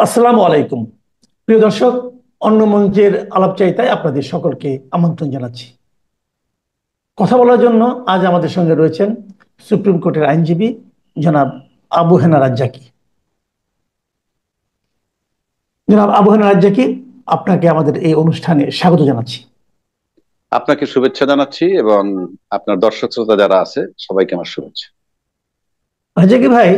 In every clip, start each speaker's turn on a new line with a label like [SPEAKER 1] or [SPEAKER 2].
[SPEAKER 1] আসসালামু আলাইকুম। প্রিয় দর্শক, অন্য মঞ্চের আলাপচারিতায় আপনাদের সকলকে আমন্ত্রণ জানাচ্ছি। কথা বলার জন্য আজ আমাদের সঙ্গে রয়েছেন সুপ্রিম কোর্টের আইনজীবী জনাব আবু হেনা রাজ্জাকী। জনাব আবু হেনা রাজ্জাকী, আপনাকে আমাদের এই অনুষ্ঠানে স্বাগত জানাচ্ছি।
[SPEAKER 2] আপনাকে শুভেচ্ছা জানাচ্ছি এবং আপনার দর্শক শ্রোতা যারা আছে সবাইকে আমার শুভেচ্ছা।
[SPEAKER 1] রাজ্জাকী ভাই,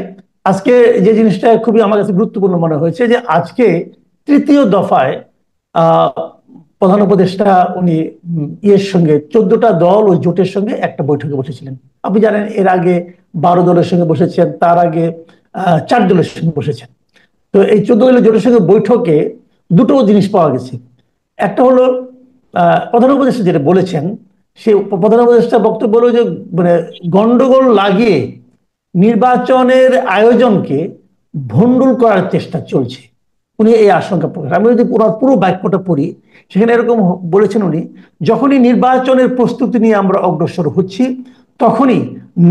[SPEAKER 1] আজকে যে জিনিসটা খুবই আমার কাছে গুরুত্বপূর্ণ মনে হয়েছে যে আজকে তৃতীয় দফায় আহ প্রধান উপদেষ্টা উনি ইয়ের সঙ্গে 14টা দল ও জোটের সঙ্গে একটা বৈঠকে বসেছিলেন। আপনি জানেন এর আগে 12 দলের সঙ্গে বসেছেন, তার আগে 4 দলের সঙ্গে বসেছেন। তো এই 14 দলের জোটের সঙ্গে বৈঠকে দুটো জিনিস পাওয়া গেছে। একটা হলো প্রধান উপদেষ্টা যেটা বলেছেন, সে প্রধান উপদেষ্টা বক্তব্য হলো যে মানে গন্ডগোল লাগিয়ে নির্বাচনের আয়োজনকে ভণ্ডুল করার চেষ্টা চলছে। উনি এই আশঙ্কা প্রকাশ, আমি যদি পুরো বাক্যটা পড়ি, সেখানে এরকম বলেছেন উনি, যখনই নির্বাচনের প্রস্তুতি নিয়ে আমরা অগ্রসর হচ্ছি তখনই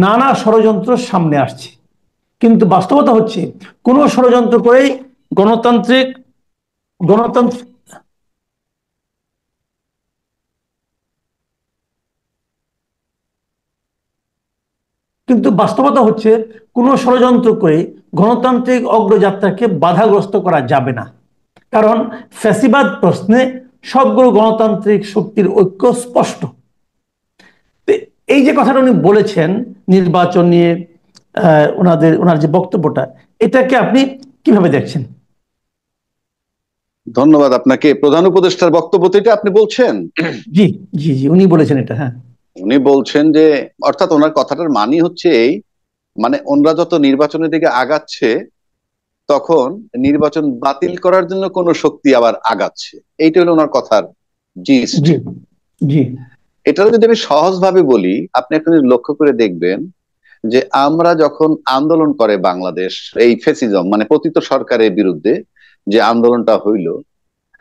[SPEAKER 1] নানা ষড়যন্ত্র সামনে আসছে, কিন্তু বাস্তবতা হচ্ছে কোনো ষড়যন্ত্র করেই গণতান্ত্রিক গণতন্ত্র কিন্তু বাস্তবতা হচ্ছে কোনো ষড়যন্ত্র করে গণতান্ত্রিক অগ্রযাত্রাকে বাধাগ্রস্ত করা যাবে না। কারণ ফ্যাসিবাদ প্রশ্নে সবগুলো গণতান্ত্রিক শক্তির ঐক্য স্পষ্ট। এই যে কথাটা উনি বলেছেন নির্বাচন নিয়ে, ওনার যে বক্তব্যটা, এটাকে আপনি কিভাবে দেখছেন?
[SPEAKER 2] ধন্যবাদ আপনাকে। প্রধান উপদেষ্টার বক্তব্য তো এটা আপনি বলছেন?
[SPEAKER 1] জি, জি, জি, উনি বলেছেন এটা। হ্যাঁ,
[SPEAKER 2] উনি বলছেন যে, অর্থাৎ ওনার কথাটার মানে হচ্ছে এই, মানে ওনারা যত নির্বাচনের দিকে আগাচ্ছে তখন নির্বাচন বাতিল করার জন্য কোন শক্তি আবার আগাচ্ছে। এইটা হলো ওনার কথার জিস্ট।
[SPEAKER 1] জি, জি,
[SPEAKER 2] এটা যদি আমি সহজ ভাবে বলি, আপনি এখন লক্ষ্য করে দেখবেন যে আমরা যখন আন্দোলন করে বাংলাদেশ, এই ফেসিজম মানে পতিত সরকারের বিরুদ্ধে যে আন্দোলনটা হইল,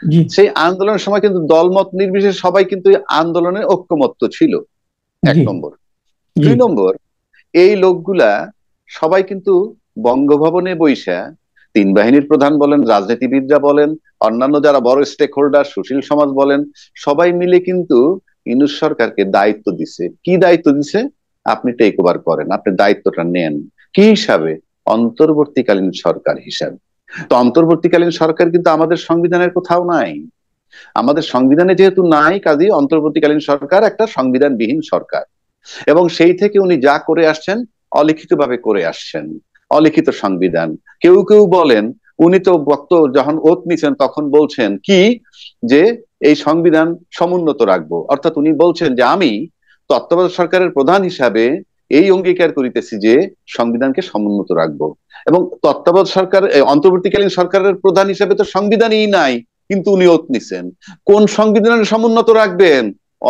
[SPEAKER 1] জি,
[SPEAKER 2] সেই আন্দোলনের সময় কিন্তু দলমত নির্বিশেষে সবাই কিন্তু এই আন্দোলনে ঐক্যমত্য ছিল। এক
[SPEAKER 1] জি,
[SPEAKER 2] নম্বর।
[SPEAKER 1] জি,
[SPEAKER 2] দুই নম্বর, এই লোকগুলা সবাই কিন্তু বঙ্গভবনে বৈশা, তিন বাহিনীর প্রধান বলেন, রাজনীতিবিদরা বলেন, অন্যান্য যারা বড় স্টেক হোল্ডার, সুশীল সমাজ বলেন, সবাই মিলে কিন্তু ইউনূস সরকারকে দায়িত্ব দিছে। কি দায়িত্ব দিছে? আপনি টেক ওভার করেন, আপনি দায়িত্বটা নেন। কি হিসাবে? অন্তর্বর্তীকালীন সরকার হিসাবে। তো অন্তর্বর্তীকালীন সরকার কিন্তু আমাদের সংবিধানের কোথাও নাই। আমাদের সংবিধানে যেহেতু নাই, কাজেই অন্তর্বর্তীকালীন সরকার একটা সংবিধানবিহীন সরকার। এবং সেই থেকে উনি যা করে আসছেন অলিখিত ভাবে করে আসছেন, অলিখিত সংবিধান। কেউ কেউ বলেন, উনি তো যখন ওত নিছেন তখন বলছেন কি, যে এই সংবিধান সমুন্নত রাখবো। অর্থাৎ উনি বলছেন যে আমি তত্ত্বাবধায়ক সরকারের প্রধান হিসাবে এই অঙ্গীকার করিতেছি যে সংবিধানকে সমুন্নত রাখবো। এবং তত্ত্বাবধায়ক সরকার, অন্তর্বর্তীকালীন সরকারের প্রধান হিসাবে তো সংবিধানই নাই, কিন্তু উনি ওত নিছেন। কোন সংবিধানের সমুন্নত রাখবেন?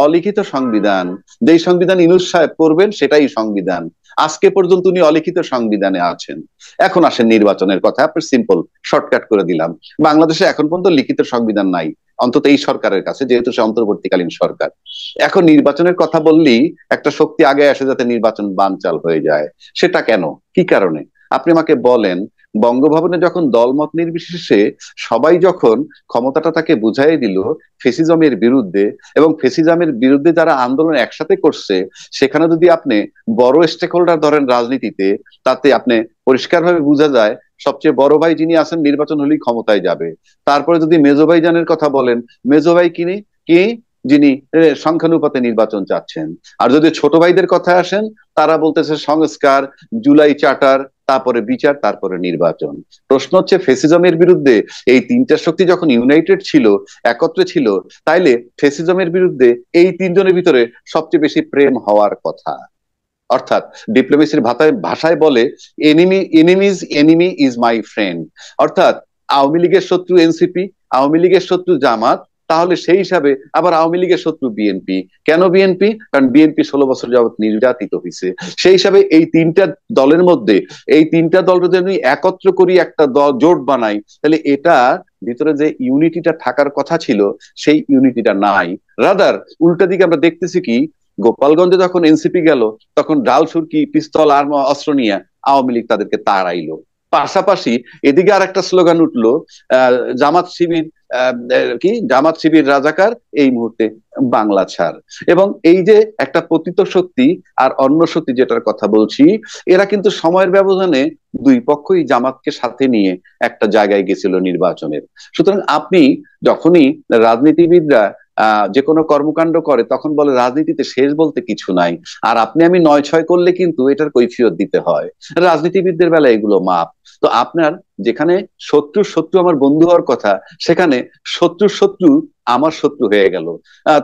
[SPEAKER 2] অলিখিত সংবিধান। যেই সংবিধান ইউনূস সাহেব করবেন সেটাই সংবিধান। আজকে পর্যন্ত উনি অলিখিত সংবিধানে আছেন। এখন আসেন নির্বাচনের কথা, আপনি সিম্পল শর্টকাট করে দিলাম। বাংলাদেশে এখন পর্যন্ত লিখিত সংবিধান নাই, অন্তত এই সরকারের কাছে, যেহেতু সে অন্তর্বর্তীকালীন সরকার। এখন নির্বাচনের কথা বললেই একটা শক্তি আগে আসে যাতে নির্বাচন বানচাল হয়ে যায়। সেটা কেন? কি কারণে? আপনি আমাকে বলেন। বঙ্গভবনে যখন দলমত নির্বিশেষে সবাই যখন ক্ষমতাটা তাকে বুঝাই দিল ফেসিজমের বিরুদ্ধে, এবং ফেসিজমের বিরুদ্ধে যারা আন্দোলন একসাথে করছে, সেখানে যদি আপনি বড় স্টেক হোল্ডার ধরেন রাজনীতিতে, তাতে আপনি পরিষ্কারভাবে বোঝা যায় সবচেয়ে বড় ভাই যিনি আছেন নির্বাচন হলেই ক্ষমতায় যাবে। তারপরে যদি মেজো ভাইজানের কথা বলেন, মেজো ভাই কিনি কি, যিনি সংখ্যানুপাতে নির্বাচন চাচ্ছেন। আর যদি ছোট ভাইদের কথা আসেন, তারা বলতেছে সংস্কার, জুলাই চার্টার, তারপরে বিচার, তারপরে নির্বাচন। প্রশ্ন হচ্ছে ফেসিজমের বিরুদ্ধে এই তিনটা শক্তি যখন ইউনাইটেড ছিল, একত্রে ছিল, তাইলে ফেসিজমের বিরুদ্ধে এই তিনজনের ভিতরে সবচেয়ে বেশি প্রেম হওয়ার কথা। অর্থাৎ ডিপ্লোমেসির ভাষায় বলে, enemy's enemy is my friend. অর্থাৎ আওয়ামী লীগের শত্রু এনসিপি, আওয়ামী লীগের শত্রু জামাত, তাহলে সেই হিসাবে আবার আওয়ামী লীগের শত্রু বিএনপি। কেন বিএনপি? কারণ বিএনপি 16 বছর যাবৎ নির্যাতিত হয়েছে। সেই হিসাবে এই তিনটা দলের মধ্যে, এই তিনটা দল যদি একত্র করি একটা দল জোট বানাই, তাহলে এটা ভিতরে যে ইউনিটিটা থাকার কথা ছিল সেই ইউনিটিটা নাই। রাদার উল্টা দিকে আমরা দেখতেছি কি, গোপালগঞ্জে যখন এনসিপি গেল তখন ডাল সুরকি পিস্তল আর অস্ত্র নিয়ে আওয়ামী লীগ তাদেরকে তাড়াইলো। পাশাপাশি এদিকে আর একটা স্লোগান উঠলো, জামাত শিবির, জামাত শিবির রাজাকার, এই মুহূর্তে বাংলা ছাড়। এবং এই যে একটা পতিত শক্তি আর অন্য শক্তি যেটার কথা বলছি, এরা কিন্তু সময়ের ব্যবধানে দুই পক্ষই জামাতকে সাথে নিয়ে একটা জায়গায় গেছিল নির্বাচনের। সুতরাং আপনি যখনই রাজনীতিবিদরা যে কোনো কর্মকাণ্ড করে তখন বলে রাজনীতিতে শেষ বলতে কিছু নাই, আর আপনি আমি ৯-৬ করলে কিন্তু এটার কৈফিয়ত দিতে হয়। রাজনীতিবিদদের বেলায় এগুলো মাপ। তো আপনার যেখানে শত্রুর শত্রু আমার বন্ধু হওয়ার কথা, সেখানে শত্রুর শত্রু আমার শত্রু হয়ে গেল।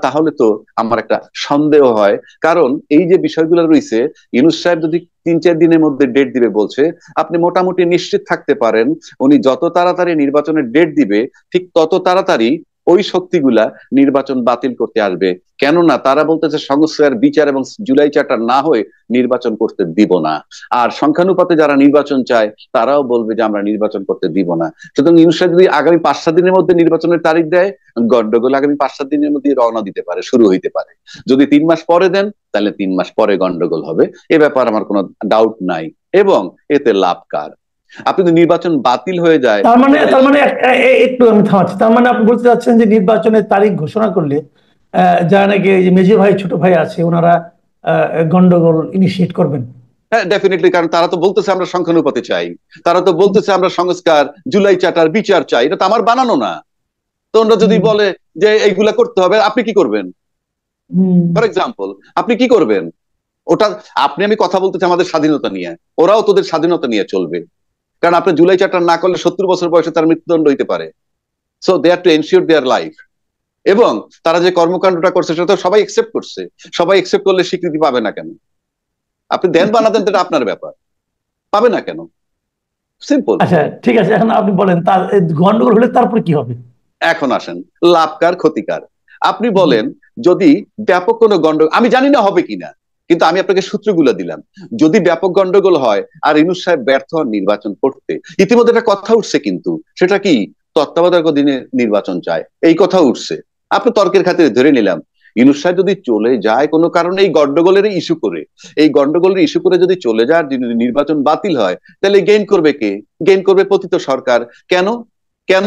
[SPEAKER 2] তাহলে তো আমার একটা সন্দেহ হয়। কারণ এই যে বিষয়গুলো রয়েছে, ইউনূস সাহেব যদি ৩-৪ দিনের মধ্যে ডেট দিবে বলছে, আপনি মোটামুটি নিশ্চিত থাকতে পারেন উনি যত তাড়াতাড়ি নির্বাচনের ডেট দিবে, ঠিক তত তাড়াতাড়ি ওই শক্তিগুলা নির্বাচন বাতিল করতে আসবে। কেননা তারা বলতেছে সংস্কার, বিচার এবং জুলাই চার্টার না হয়ে নির্বাচন করতে দিব না। আর সংখ্যানুপাতে যারা নির্বাচন চায় তারাও বলবে যে আমরা নির্বাচন করতে দিব না। সুতরাং ইউনূস সাহেব যদি আগামী ৫-৭ দিনের মধ্যে নির্বাচনের তারিখ দেয়, গন্ডগোল আগামী ৫-৭ দিনের মধ্যে রওনা দিতে পারে, শুরু হইতে পারে। যদি ৩ মাস পরে দেন, তাহলে ৩ মাস পরে গন্ডগোল হবে, এ ব্যাপার আমার কোনো ডাউট নাই। এবং এতে লাভ কার? আপনি যদি নির্বাচন বাতিল হয়ে যায়,
[SPEAKER 1] তার মানে একটু আমি থামাচ্ছি। তার মানে আপনি বলতে চাচ্ছেন যে নির্বাচনের তারিখ ঘোষণা করলে যারা নাকি এই যে মেজো ভাই ছোট ভাই আছে ওনারা গন্ডগোল ইনিশিয়েট করবেন?
[SPEAKER 2] হ্যাঁ, ডেফিনেটলি। কারণ তারা তো বলতেছে আমরা সংখ্যানুপাতে চাই, তারা তো বলতেছে আমরা সংস্কার, জুলাই চার্টার, বিচার চাই। এটা তো আমার বানানো না। তো ওরা যদি বলে যে এইগুলা করতে হবে, আপনি কি করবেন? ফর এক্সাম্পল, আপনি কি করবেন? ওটা আপনি আমি কথা বলতেছি আমাদের স্বাধীনতা নিয়ে, ওরাও তোদের স্বাধীনতা নিয়ে চলবে। কারণ আপনি জুলাই চার্টার না করলে ৭০ বছর বয়সে তার মৃত্যুদণ্ড হইতে পারে। So they are to ensure their life. এবং তারা যে কর্মকাণ্ডটা করছে সেটা তো সবাই একসেপ্ট করছে। সবাই একসেপ্ট করলে স্বীকৃতি পাবে না কেন? আপনি দেন বা না দেন, এটা আপনার ব্যাপার। পাবে না কেন? সিম্পল।
[SPEAKER 1] আচ্ছা, ঠিক আছে। এখন আপনি বলেন তার গন্ডগোল হলে তারপর কি হবে?
[SPEAKER 2] এখন আসেন লাভকার ক্ষতিকার। আপনি বলেন যদি ব্যাপক কোনো গন্ডগোল, আমি জানি না হবে কিনা, কিন্তু আমি আপনাকে সূত্রগুলো দিলাম। যদি ব্যাপক গন্ডগোল হয় আর ইউনূস সাহেব ব্যর্থ হন নির্বাচন করতে, ইতিমধ্যে একটা কথা উঠছে কিন্তু, সেটা কি? তত্ত্বাবধায়ক অধীনে নির্বাচন চায়, এই কথা উঠছে। আপনি তর্কের খাতিরে ধরে নিলাম ইউনূস সাহেব যদি চলে যায় কোনো কারণে, এই গন্ডগোলের ইস্যু করে, এই গন্ডগোলের ইস্যু করে যদি চলে যায়, যদি নির্বাচন বাতিল হয়, তাহলে গেইন করবে কে? গেইন করবে পতিত সরকার। কেন? কেন?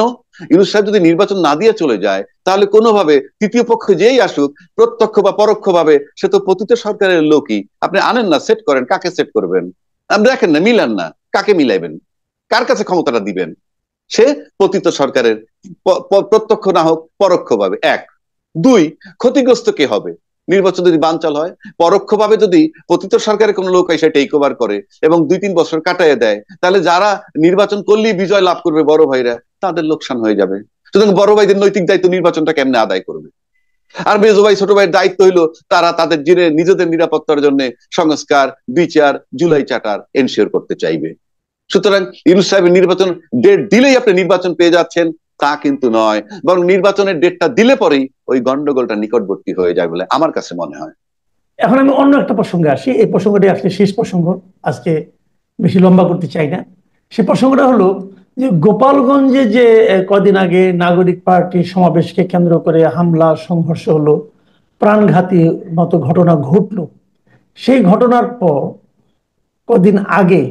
[SPEAKER 2] ইউনূস সাহেব যদি নির্বাচন না দিয়ে চলে যায়, তাহলে কোনোভাবে তৃতীয় পক্ষ যেই আসুক, প্রত্যক্ষ বা পরোক্ষ ভাবে, সে তো পতিত সরকারের লোকই। আপনি আনেন না, সেট করেন, কাকে সেট করবেন? আপনি দেখেন না, মিলান না, কাকে মিলাইবেন? কার কাছে ক্ষমতাটা দিবেন? সে পতিত সরকারের, প্রত্যক্ষ না হোক পরোক্ষ ভাবে। এক। দুই, ক্ষতিগ্রস্ত কে হবে নির্বাচন যদি বানচাল হয়? পরোক্ষভাবে যদি পতিত সরকারের কোন লোক এসে টেক ওভার করে এবং ২-৩ বছর কাটাইয়া দেয়, তাহলে যারা নির্বাচন করলেই বিজয় লাভ করবে, বড় ভাইরা, তাদের লোকসান হয়ে যাবে। সুতরাং বড় ভাইদের নৈতিক দায়িত্ব নির্বাচনটা কেমনে আদায় করবে? আর মেজো ভাই ছোট ভাইয়ের দায়িত্ব হইলো তারা তাদের নিজেদের নিরাপত্তার জন্য সংস্কার, বিচার, জুলাই চার্টার এনশিওর করতে চাইবে। সুতরাং ইউনূস সাহেবের নির্বাচন ডেট দিলেই আপনি নির্বাচন পেয়ে যাচ্ছেন, তা কিন্তু নয়। বরং নির্বাচনের ডেটটা দিলে পরেই ওই গন্ডগোলটা নিকটবর্তী হয়ে যায় বলে আমার কাছে মনে হয়।
[SPEAKER 1] এখন আমি অন্য একটা প্রসঙ্গে আসি। এই প্রসঙ্গটি আসলে শেষ প্রসঙ্গ, আজকে বেশি লম্বা করতে চাই না। সে প্রসঙ্গটা হলো যে গোপালগঞ্জে যে কদিন আগে নাগরিক পার্টির সমাবেশকে কেন্দ্র করে হামলা সংঘর্ষ হলো, প্রাণঘাতী মতো ঘটনা ঘটলো। সেই ঘটনার পর কদিন আগে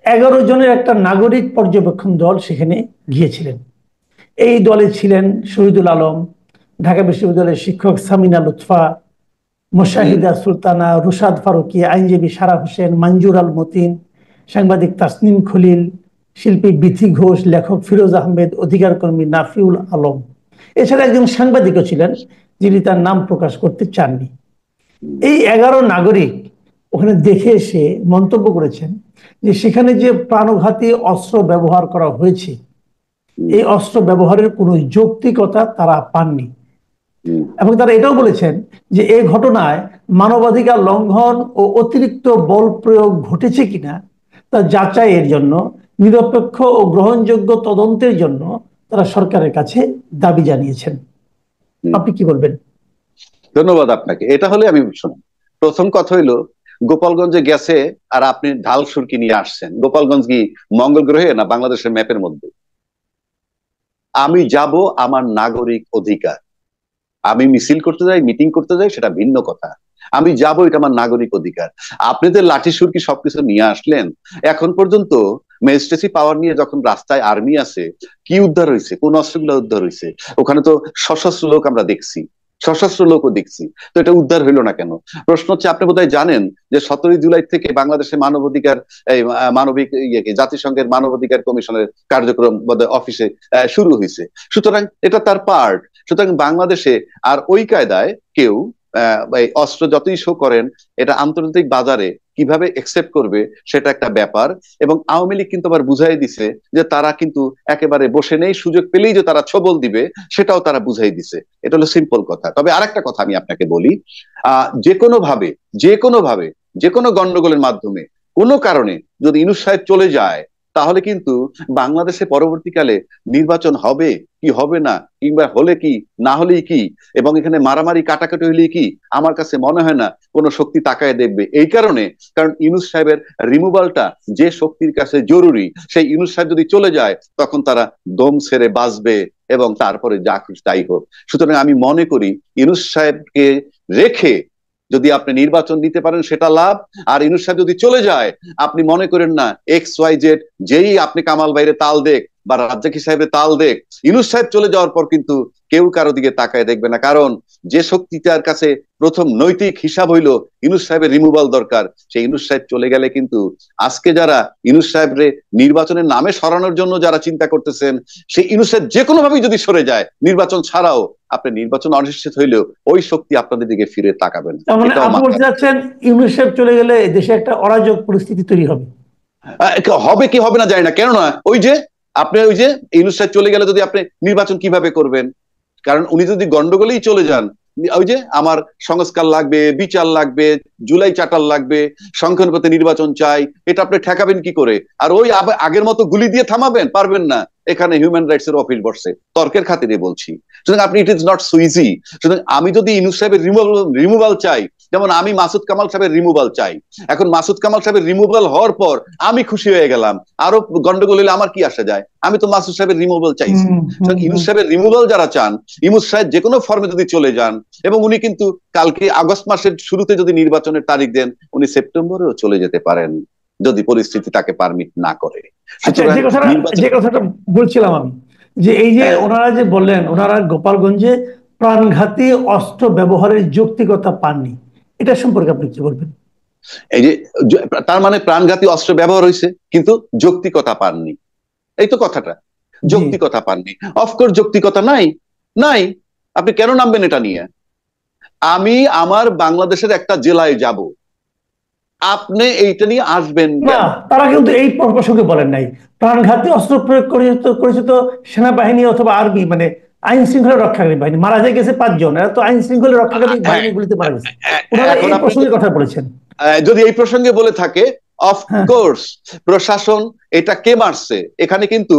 [SPEAKER 1] 11 জনের একটা নাগরিক পর্যবেক্ষণ দল সেখানে গিয়েছিলেন। এই দলে ছিলেন শহীদুল আলম, ঢাকা বিশ্ববিদ্যালয়ের শিক্ষক সামিনা লুৎফা, মোশাহিদা সুলতানা, রুশাদ ফারুকী, আইনজীবী সারা হোসেন, মঞ্জুর আল মতিন, সাংবাদিক তাসনিম খলিল, শিল্পী বিথি ঘোষ, লেখক ফিরোজ আহমেদ, অধিকার কর্মী নাফিউল আলম। এছাড়া একজন সাংবাদিকও ছিলেন যিনি তার নাম প্রকাশ করতে চাননি। এই 11 নাগরিক ওখানে দেখে এসে মন্তব্য করেছেন যে সেখানে যে প্রাণঘাতী অস্ত্র ব্যবহার করা হয়েছে, এই অস্ত্র ব্যবহারের কোনো যৌক্তিকতা তারা পাননি। এবং তারা এটাও বলেছেন যে এই ঘটনায় মানবাধিকার লঙ্ঘন ও অতিরিক্ত বল প্রয়োগ ঘটেছে কিনা তা যাচাইয়ের জন্য নিরপেক্ষ ও গ্রহণযোগ্য তদন্তের জন্য তারা সরকারের কাছে দাবি জানিয়েছেন। আপনি কি বলবেন?
[SPEAKER 2] ধন্যবাদ আপনাকে। এটা হলে আমি শুনুন, প্রথম কথা হইলো গোপালগঞ্জে গেছে আর আপনি ঢাল সুরকি নিয়ে আসছেন। গোপালগঞ্জ কি মঙ্গল গ্রহে না বাংলাদেশের ম্যাপের মধ্যে? আমি যাব, আমার নাগরিক অধিকার। আমি মিছিল করতে যাই, মিটিং করতে যাই, সেটা ভিন্ন কথা। আমি যাব, এটা আমার নাগরিক অধিকার। আপনি যে লাঠি সুরকি সবকিছু নিয়ে আসলেন, এখন পর্যন্ত ম্যাজিস্ট্রেসি পাওয়ার নিয়ে যখন রাস্তায় আর্মি আছে, কি উদ্ধার হয়েছে, কোন অস্ত্রগুলো উদ্ধার হয়েছে? ওখানে তো সশস্ত্র লোক আমরা দেখছি, সশস্ত্র লোকও দেখছি, তো এটা উদ্ধার হইলো না কেন? প্রশ্ন হচ্ছে, আপনি বোধহয় জানেন যে 17 জুলাই থেকে বাংলাদেশে মানবাধিকার এই মানবিক জাতিসংঘের মানবাধিকার কমিশনের কার্যক্রম বোধহয় অফিসে শুরু হয়েছে। সুতরাং এটা তার পার্ট। সুতরাং বাংলাদেশে আর ওই কায়দায় কেউ অস্ত্র যতই শো করেন, এটা আন্তর্জাতিক বাজারে কিভাবে একসেপ্ট করবে সেটা একটা ব্যাপার। এবং আওয়ামী লীগ কিন্তু আবার বুঝাই দিছে যে তারা কিন্তু একেবারে বসে নেই, সুযোগ পেলেই যে তারা ছবল দিবে সেটাও তারা বুঝাই দিছে। এটা হলো সিম্পল কথা। তবে আরেকটা কথা আমি আপনাকে বলি, যে কোনো ভাবে যে কোনো গন্ডগোলের মাধ্যমে কোনো কারণে যদি ইউনূস সাহেব চলে যায়, তাহলে কিন্তু বাংলাদেশে পরবর্তীকালে নির্বাচন হবে কি হবে না, কিংবা হলে কি না হলেই কি, এবং এখানে মারামারি কাটাকাটি হলেই কি, আমার কাছে মনে হয় না কোনো শক্তি তাকায় দেখবে। এই কারণে, কারণ ইউনূস সাহেবের রিমুভালটা যে শক্তির কাছে জরুরি, সেই ইউনূস সাহেব যদি চলে যায় তখন তারা দম ছেড়ে বাঁচবে, এবং তারপরে যা খুশি তাই হোক। সুতরাং আমি মনে করি ইউনূস সাহেবকে রেখে যদি আপনি নির্বাচন দিতে পারেন সেটা লাভ। আর ইউনূস সাহেব যদি চলে যায়, আপনি মনে করেন না XYZ যেই আপনি কামাল বাইরে তাল দেখ বা রাজ্জাকি সাহেবের তাল দেখ, ইউনূস সাহেব চলে যাওয়ার পর কিন্তু কেউ কারো দিকে তাকায় দেখবে না। কারণ যে শক্তিটার কাছে প্রথম নৈতিক হিসাব হইলো ইউনূস সাহেবের রিমুভাল দরকার, সেই ইউনূস সাহেব চলে গেলে কিন্তু আজকে যারা ইউনূস সাহেবরে নির্বাচনের নামে সরানোর জন্য যারা চিন্তা করতেছেন, সেই ইউনূস সাহেব যে কোনো ভাবেই যদি সরে যায়, নির্বাচন ছাড়াও আপনি নির্বাচন অনিশ্চিত হইলেও ওই শক্তি আপনাদের দিকে ফিরে তাকাবেন।
[SPEAKER 1] আপনি বলতে চাচ্ছেন ইউনূস সাহেব চলে গেলে দেশে একটা অরাজক পরিস্থিতি তৈরি হবে?
[SPEAKER 2] হবে কি হবে না জানি না, কেননা ওই যে ইউনূস সাহেব চলে গেলে যদি আপনি নির্বাচন কিভাবে করবেন? কারণ উনি যদি গন্ডগোলেই চলে যান, ওই যে আমার সংস্কার লাগবে, বিচার লাগবে, জুলাই চাটাল লাগবে, সংখ্যানুপাতে নির্বাচন চাই, এটা আপনি ঠেকাবেন কি করে? আর ওই আগের মতো গুলি দিয়ে থামাবেন? পারবেন না। এখানে হিউম্যান রাইটস এর অফিস বসছে, তর্কের খাতিরে বলছি। সুতরাং আপনি, it is not so easy. সুতরাং আমি যদি ইউনূস সাহেবের রিমুভাল চাই, যেমন আমি মাসুদ কামাল সাহেবের রিমুভাল চাই, এখন মাসুদ কামাল সাহেবের রিমুভাল হওয়ার পর আমি খুশি হয়ে গেলাম, আরো গন্ডগোল হলে আমার কি আসে যায়? আমি তো মাসুদ সাহেবের রিমুভাল চাইছি। ইউনূস সাহেবের রিমুভাল যারা চান, ইউনূস সাহেব যে কোনো ফর্মে যদি চলে যান, এবং উনি কিন্তু কালকে আগস্ট মাসের শুরুতে যদি নির্বাচনের তারিখ দেন, উনি সেপ্টেম্বরেও চলে যেতে পারেন যদি পরিস্থিতি তাকে পারমিট না করে।
[SPEAKER 1] আচ্ছা, যে কথাটা বলছিলাম আমি, যে এই যে ওনারা যে বললেন ওনারা গোপালগঞ্জে প্রাণঘাতী অস্ত্র ব্যবহারের যৌক্তিকতা পাননি, এটা সম্পর্কে আপনি কি বলবেন?
[SPEAKER 2] এই যে তার মানে প্রাণঘাতী অস্ত্র ব্যবহার হয়েছে কিন্তু যৌক্তিকতা পাননি, এই তো কথাটা। যৌক্তিকতা পাননি, অফকোর্স যৌক্তিকতা নাই। নাই, আপনি কেন নামবেন এটা নিয়ে? আমি আমার বাংলাদেশের একটা জেলায় যাব, আপনি এইটা নিয়ে আসবেন
[SPEAKER 1] না, তারা কিন্তু এই প্রসঙ্গে বলেন নাই। প্রাণঘাতী অস্ত্র প্রয়োগ করেছে তো সেনাবাহিনী অথবা আর্মি, মানে আইন শৃঙ্খলা রক্ষাকারী বাহিনী। মারা গেছে 5 জন, এরা তো আইন শৃঙ্খলা রক্ষাকারী বাহিনীগুলিতে মারা গেছে। ওনারা এই প্রসঙ্গে কথা বলেছেন।
[SPEAKER 2] যদি এই প্রসঙ্গে বলে থাকে, অফকোর্স প্রশাসন, এটা কে মারছে এখানে কিন্তু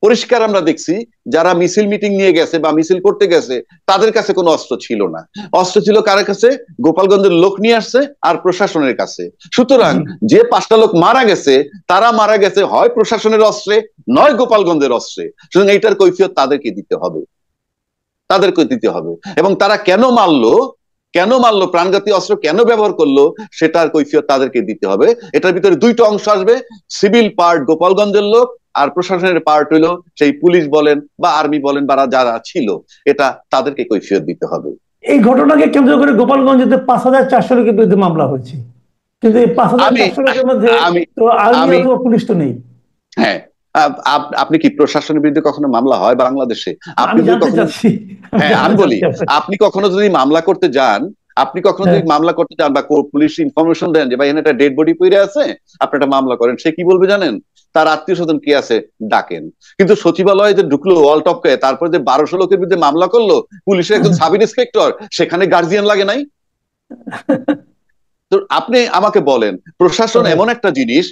[SPEAKER 2] পরিষ্কার আমরা দেখছি, যারা মিছিল মিটিং নিয়ে গেছে বা মিছিল করতে গেছে তাদের কাছে কোনো অস্ত্র ছিল না। অস্ত্র ছিল কার কাছে? গোপালগঞ্জের লোক নিয়ে আসছে আর প্রশাসনের কাছে। সুতরাং যে 5টা লোক মারা গেছে, তারা মারা গেছে হয় প্রশাসনের অস্ত্রে, নয় গোপালগঞ্জের অস্ত্রে। সুতরাং এইটার কৈফিয়ত তাদেরকে দিতে হবে, তাদেরকে দিতে হবে। এবং তারা কেন মারলো, প্রাণঘাতী অস্ত্র কেন ব্যবহার করলো, সেটার কৈফিয়ত তাদেরকে দিতে হবে। এটার ভিতরে 2টা অংশ আসবে, সিভিল পার্ট গোপালগঞ্জের লোক, আর প্রশাসনের পার্ট হইলো সেই পুলিশ বলেন বা আর্মি বলেন বা যারা ছিল, এটা তাদেরকে কৈফিয়ত দিতে হবে।
[SPEAKER 1] এই ঘটনাকে কেন্দ্র করে গোপালগঞ্জে 5,400 লোকের বিরুদ্ধে মামলা হয়েছে, কিন্তু এই 5,400 লোকের মধ্যে তো আর্মি অথবা পুলিশ তো নেই।
[SPEAKER 2] হ্যাঁ, আপনি কি প্রশাসনের বিরুদ্ধে কখনো মামলা হয় বাংলাদেশে?
[SPEAKER 1] আমি জানতে চাচ্ছি।
[SPEAKER 2] হ্যাঁ, আমি বলি, আপনি কখনো যদি মামলা করতে যান, বা পুলিশ ইনফরমেশন দেন যে ভাই এখানে একটা ডেড বডি পড়ে আছে, আপনি একটা মামলা করেন, সে কি বলবে জানেন? তার আত্মীয় স্বজন কি আছে ডাকেন। কিন্তু সচিবালয়ে যে ঢুকলো ওয়াল টপকে, তারপরে যে 1200 লোকের বিরুদ্ধে মামলা করলো, পুলিশের একজন সাব ইন্সপেক্টর, সেখানে গার্জিয়ান লাগে নাই? তো আপনি আমাকে বলেন, প্রশাসন এমন একটা জিনিস,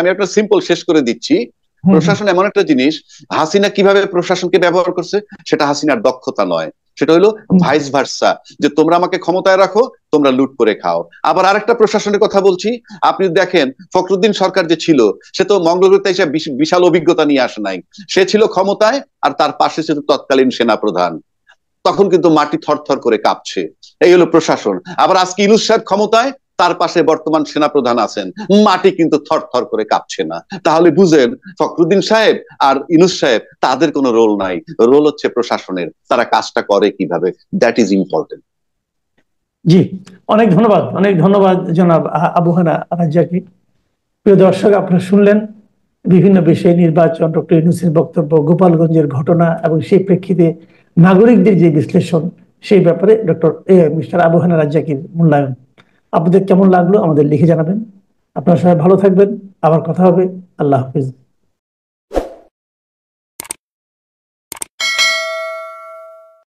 [SPEAKER 2] আমি একটা সিম্পল শেষ করে দিচ্ছি। প্রশাসন এমন একটা জিনিস, হাসিনা কিভাবে প্রশাসনকে ব্যবহার করছে সেটা হাসিনার দক্ষতা নয়, সেটা হলো ভাইস ভার্সা, যে তোমরা আমাকে ক্ষমতায় রাখো, তোমরা লুট করে খাও। আবার আরেকটা প্রশাসনের কথা বলছি, আপনি দেখেন ফখরুদ্দিন সরকার যে ছিল, সে তো মঙ্গলগ্রহে এসে বিশাল অভিজ্ঞতা নিয়ে আসে নাই। সে ছিল ক্ষমতায়, আর তার পাশে ছিল তৎকালীন সেনাপ্রধান, তখন কিন্তু মাটি থরথর করে কাঁপছে। এই হলো প্রশাসন। আবার আজকে ইউনূস সাহেব ক্ষমতায়, তার পাশে বর্তমান সেনাপ্রধান আছেন, মাটি কিন্তু থরথর করে কাঁপছে না। তাহলে বুঝেন ফখরুদ্দিন সাহেব আর ইউনূস সাহেব তাদের কোনো রোল নাই, রোল হচ্ছে প্রশাসনের। তারা কাজটা করে কিভাবে, দ্যাট ইজ ইম্পর্টেন্ট।
[SPEAKER 1] জি, অনেক ধন্যবাদ, অনেক ধন্যবাদ জনাব আবু হানা রাজ্জাকী। প্রিয় দর্শক, আপনারা শুনলেন বিভিন্ন বিষয়ে নির্বাচন, ডক্টর ইউনূসের বক্তব্য, গোপালগঞ্জের ঘটনা এবং সেই প্রেক্ষিতে নাগরিকদের যে বিশ্লেষণ, সেই ব্যাপারে মিস্টার আবু হানা রাজ্জাকীর মূল্যায়ন। আপনাদের কেমন লাগলো আমাদের লিখে জানাবেন। আপনারা সবাই ভালো থাকবেন, আবার কথা হবে। আল্লাহ হাফিজ।